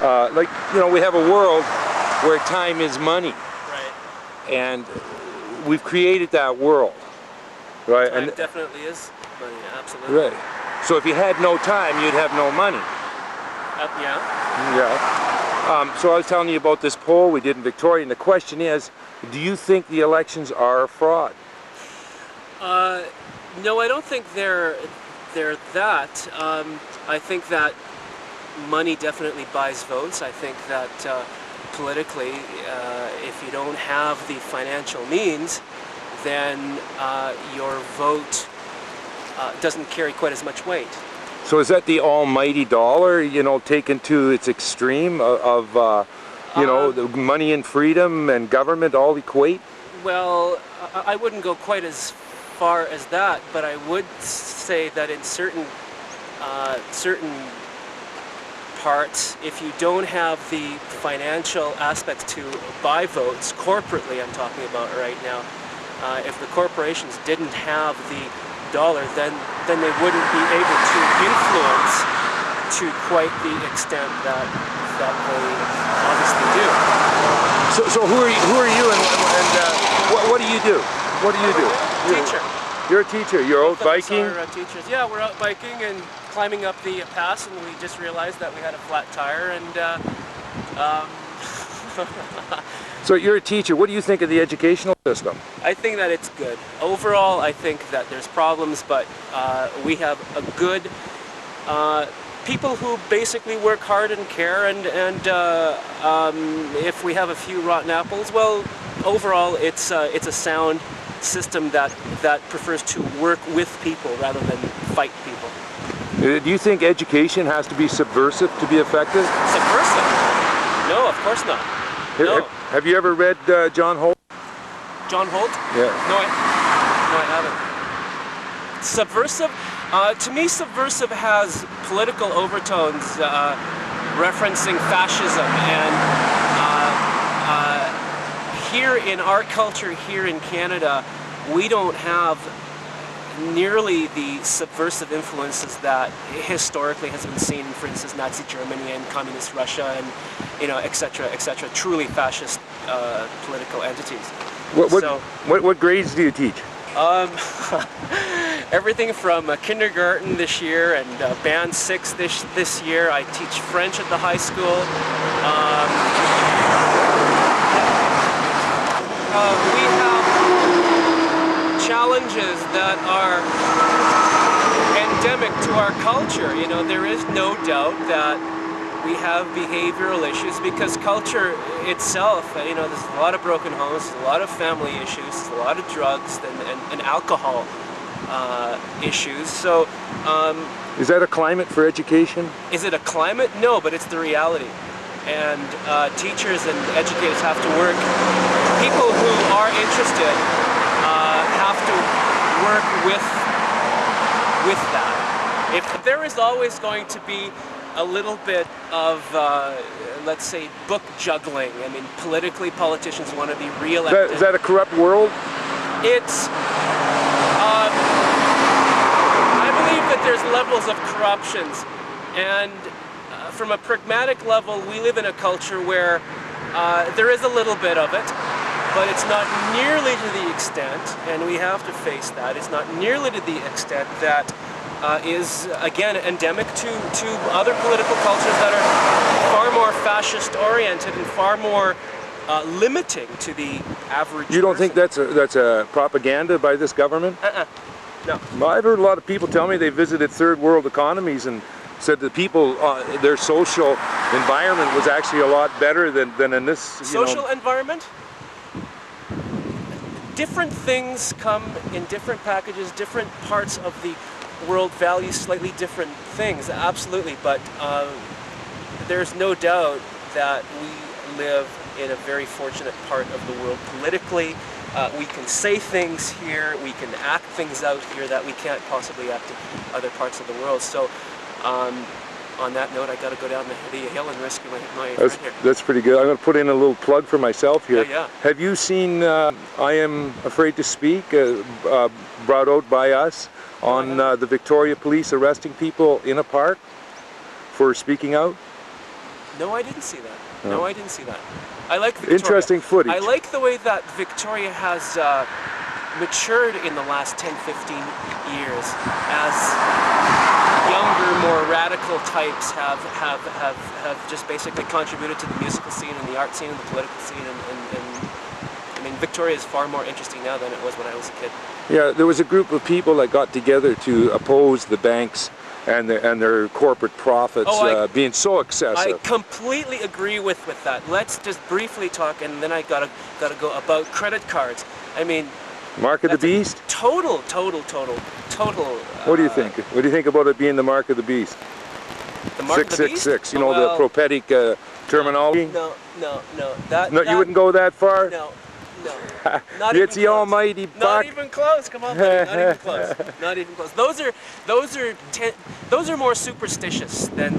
Like, you know, we have a world where time is money. Right. And we've created that world. Right? Time and definitely is money, absolutely. Right. So if you had no time, you'd have no money. Yeah. Yeah. So I was telling you about this poll we did in Victoria, and the question is, do you think the elections are a fraud? No, I don't think they're that. I think that money definitely buys votes. I think that politically, if you don't have the financial means, then your vote doesn't carry quite as much weight. So is that the almighty dollar, you know, taken to its extreme of you know, the money and freedom and government all equate? Well, I wouldn't go quite as far as that, but I would say that in certain parts, if you don't have the financial aspects to buy votes, corporately I'm talking about right now, if the corporations didn't have the dollar, then they wouldn't be able to influence to quite the extent that they obviously do. So who are you and what do you do? What do you do? Teacher. You're a teacher. You're out biking? Both of us are teachers. Yeah, we're out biking and climbing up the pass, and we just realized that we had a flat tire, and So you're a teacher. What do you think of the educational system? I think that it's good. Overall, I think that there's problems, but we have a good people who basically work hard and care, and if we have a few rotten apples, well, overall it's a sound system that prefers to work with people rather than fight people. Do you think education has to be subversive to be effective? Subversive? No, of course not. No. Have you ever read John Holt? John Holt? Yeah. No, I haven't. Subversive? To me, subversive has political overtones referencing fascism, and here in our culture, here in Canada, we don't have nearly the subversive influences that historically has been seen in, for instance, Nazi Germany and Communist Russia, and etc., etc., truly fascist political entities. What grades do you teach? Everything from kindergarten this year and band 6 this year. I teach French at the high school. We have challenges that are endemic to our culture. You know, there is no doubt that we have behavioral issues because culture itself, you know, there's a lot of broken homes, there's a lot of family issues, there's a lot of drugs and alcohol issues. So, is that a climate for education? Is it a climate? No, but it's the reality. And teachers and educators have to work. People who are interested have to work with that. If there is always going to be a little bit of, let's say, book juggling. I mean, politically, politicians want to be re-elected. Is that a corrupt world? It's, I believe that there's levels of corruptions, and from a pragmatic level, we live in a culture where there is a little bit of it, but it's not nearly to the extent, and we have to face that, it's not nearly to the extent that is, again, endemic to other political cultures that are far more fascist-oriented and far more limiting to the average You don't person. think that's a propaganda by this government? No. Well, I've heard a lot of people tell me they visited third world economies and said the people, their social environment was actually a lot better than in this. Social environment? Different things come in different packages, different parts of the world value slightly different things, absolutely, but there's no doubt that we live in a very fortunate part of the world politically. We can say things here, we can act things out here that we can't possibly act in other parts of the world. So on that note, I got to go down the hill and rescue my friend here. That's pretty good. I'm going to put in a little plug for myself here. Yeah. Have you seen I Am Afraid to Speak, brought out by us on the Victoria Police arresting people in a park for speaking out? No, I didn't see that. No, I didn't see that. I like Victoria. Interesting footage. I like the way that Victoria has matured in the last 10, 15 years as younger, more radical types have just basically contributed to the musical scene and the art scene and the political scene and I mean, Victoria is far more interesting now than it was when I was a kid. Yeah, there was a group of people that got together to oppose the banks and their corporate profits being so excessive. I completely agree with that. Let's just briefly talk, and then I gotta go about credit cards. I mean, Mark of the beast? Total. What do you think? What do you think about it being the mark of the beast? The mark of the beast? 666, you know, the prophetic terminology? No. No, you wouldn't go that far? No. Not it's the almighty buck. Not even close. Come on, buddy. Not even close. Not even close. Those are more superstitious than.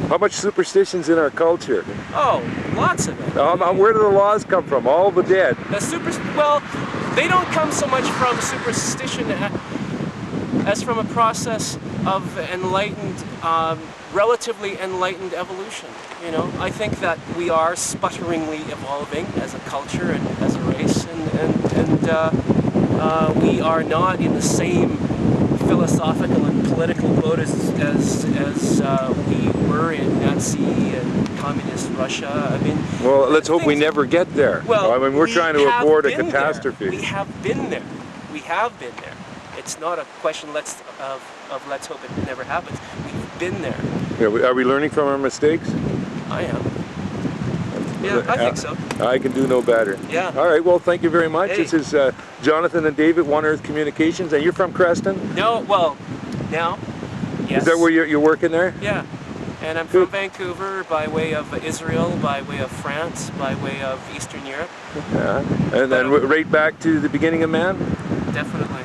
How much superstition's in our culture? Oh, lots of it. Where do the laws come from? All the dead. Well, they don't come so much from superstition as from a process of enlightened, relatively enlightened evolution. You know, I think that we are sputteringly evolving as a culture and as a race, and we are not in the same philosophical and political boat as we were in Nazi and communist Russia. I mean, well, let's hope we never get there. Well, I mean, we're trying to avoid a catastrophe. We have been there. We have been there. It's not a question of let's hope it never happens. We've been there. Yeah, are we learning from our mistakes? I am. Yeah, I think so. I can do no better. Yeah. All right, well, thank you very much. Hey. This is Jonathan and David, One Earth Communications, and you're from Creston? No, well, now, yes. Is that where you're working there? Yeah. And I'm from Vancouver by way of Israel, by way of France, by way of Eastern Europe. Yeah. And then right back to the beginning of man? Definitely.